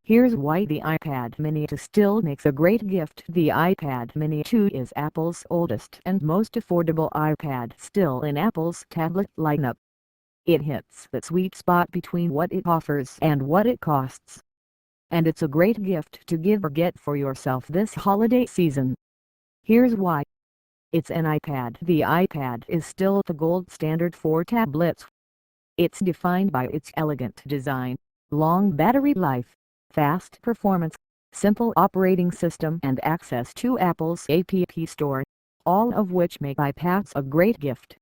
Here's why the iPad mini 2 still makes a great gift. The iPad mini 2 is Apple's oldest and most affordable iPad still in Apple's tablet lineup. It hits the sweet spot between what it offers and what it costs. And it's a great gift to give or get for yourself this holiday season. Here's why. It's an iPad. The iPad is still the gold standard for tablets. It's defined by its elegant design, long battery life, fast performance, simple operating system and access to Apple's App Store, all of which make iPads a great gift.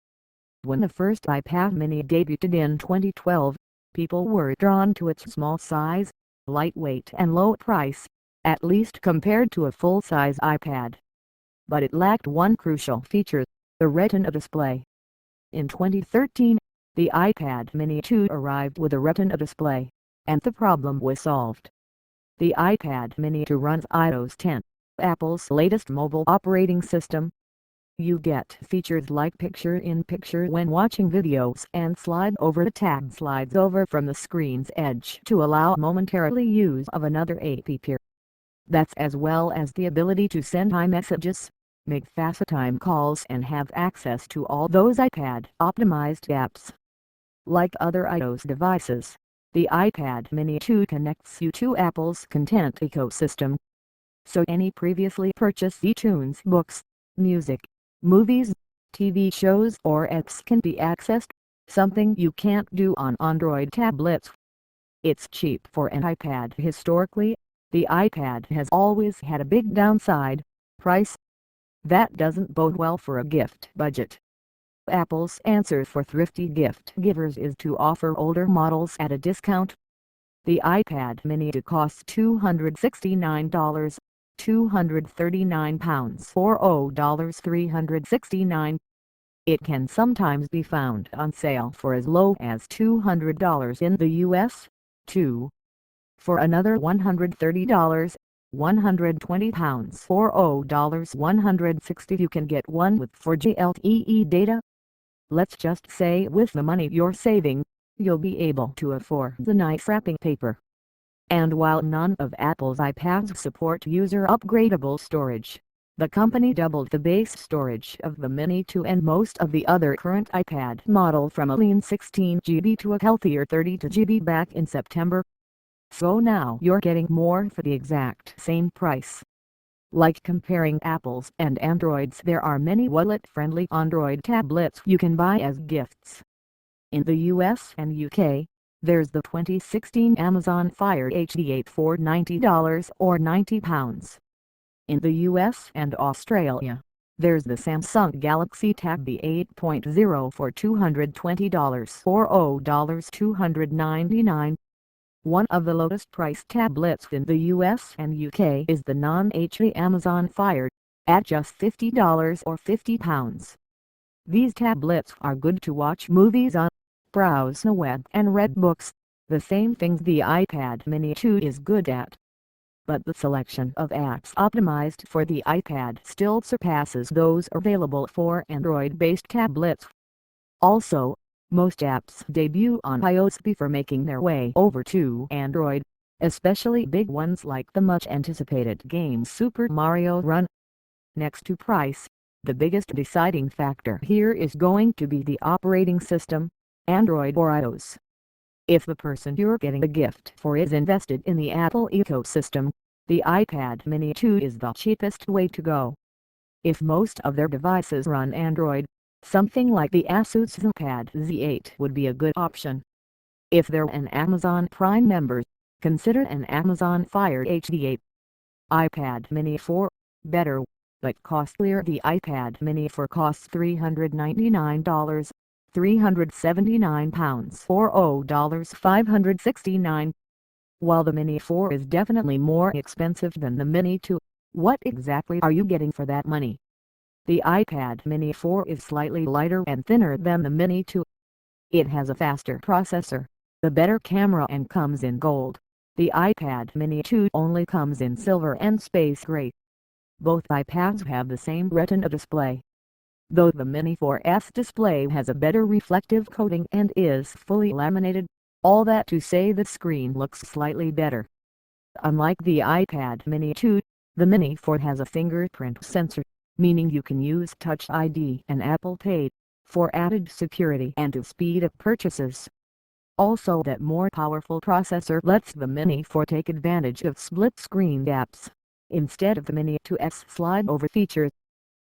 When the first iPad mini debuted in 2012, people were drawn to its small size, lightweight and low price, at least compared to a full-size iPad. But it lacked one crucial feature, the Retina display. In 2013, the iPad mini 2 arrived with a Retina display, and the problem was solved. The iPad mini 2 runs iOS 10, Apple's latest mobile operating system. You get features like picture-in-picture when watching videos and slide over the tab slides over from the screen's edge to allow momentarily use of another app. That's as well as the ability to send iMessages, make FaceTime calls and have access to all those iPad-optimized apps. Like other iOS devices, the iPad mini 2 connects you to Apple's content ecosystem. So any previously purchased iTunes books, music, movies, TV shows or apps can be accessed, something you can't do on Android tablets. It's cheap for an iPad. Historically, the iPad has always had a big downside, price. That doesn't bode well for a gift budget. Apple's answer for thrifty gift givers is to offer older models at a discount. The iPad mini 2 costs $269, £239 or $369. It can sometimes be found on sale for as low as $200 in the US, too. For another $130, £120 or $160 you can get one with 4G LTE data. Let's just say with the money you're saving, you'll be able to afford the nice wrapping paper. And while none of Apple's iPads support user-upgradable storage, the company doubled the base storage of the Mini 2 and most of the other current iPad model from a lean 16 GB to a healthier 32 GB back in September. So now you're getting more for the exact same price. Like comparing Apples and Androids, there are many wallet-friendly Android tablets you can buy as gifts. In the US and UK, there's the 2016 Amazon Fire HD8 for $90 or £90. In the US and Australia, there's the Samsung Galaxy Tab B8.0 for $220 or $299. One of the lowest priced tablets in the US and UK is the non-HD Amazon Fire, at just $50 or £50. These tablets are good to watch movies on, browse the web and read books, the same things the iPad mini 2 is good at. But the selection of apps optimized for the iPad still surpasses those available for Android-based tablets. Also, most apps debut on iOS before making their way over to Android, especially big ones like the much-anticipated game Super Mario Run. Next to price, the biggest deciding factor here is going to be the operating system, Android or iOS. If the person you're getting a gift for is invested in the Apple ecosystem, the iPad mini 2 is the cheapest way to go. If most of their devices run Android, something like the Asus ThinkPad Z8 would be a good option. If they're an Amazon Prime member, consider an Amazon Fire HD8. iPad mini 4, better, but costlier. The iPad mini 4 costs $399, £379 or $569. While the Mini 4 is definitely more expensive than the Mini 2, what exactly are you getting for that money? The iPad mini 4 is slightly lighter and thinner than the Mini 2. It has a faster processor, a better camera and comes in gold. The iPad mini 2 only comes in silver and space gray. Both iPads have the same Retina display, though the Mini 4's display has a better reflective coating and is fully laminated. All that to say the screen looks slightly better. Unlike the iPad mini 2, the Mini 4 has a fingerprint sensor, meaning you can use Touch ID and Apple Pay for added security and to speed up purchases. Also, that more powerful processor lets the Mini 4 take advantage of split-screen apps, instead of the Mini 2's slide-over feature.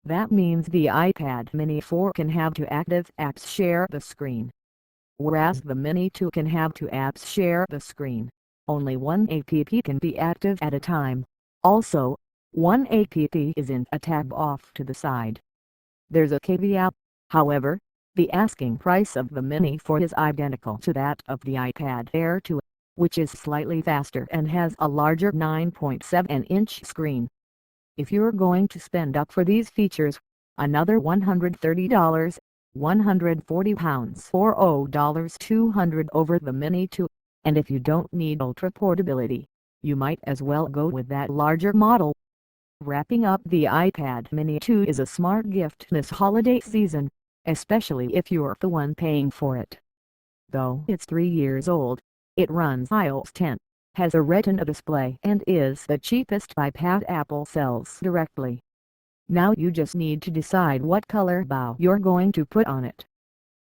That means the iPad mini 4 can have two active apps share the screen, whereas the Mini 2 can have two apps share the screen. Only one app can be active at a time. Also, one app is in a tab off to the side. There's a caveat, however. The asking price of the Mini 4 is identical to that of the iPad Air 2, which is slightly faster and has a larger 9.7-inch screen. If you're going to spend up for these features, another $130, £140 or $200 over the Mini 2, and if you don't need ultra portability, you might as well go with that larger model. Wrapping up, the iPad mini 2 is a smart gift this holiday season, especially if you're the one paying for it. Though it's 3 years old, it runs iOS 10, has a Retina display and is the cheapest iPad Apple sells directly. Now you just need to decide what color bow you're going to put on it.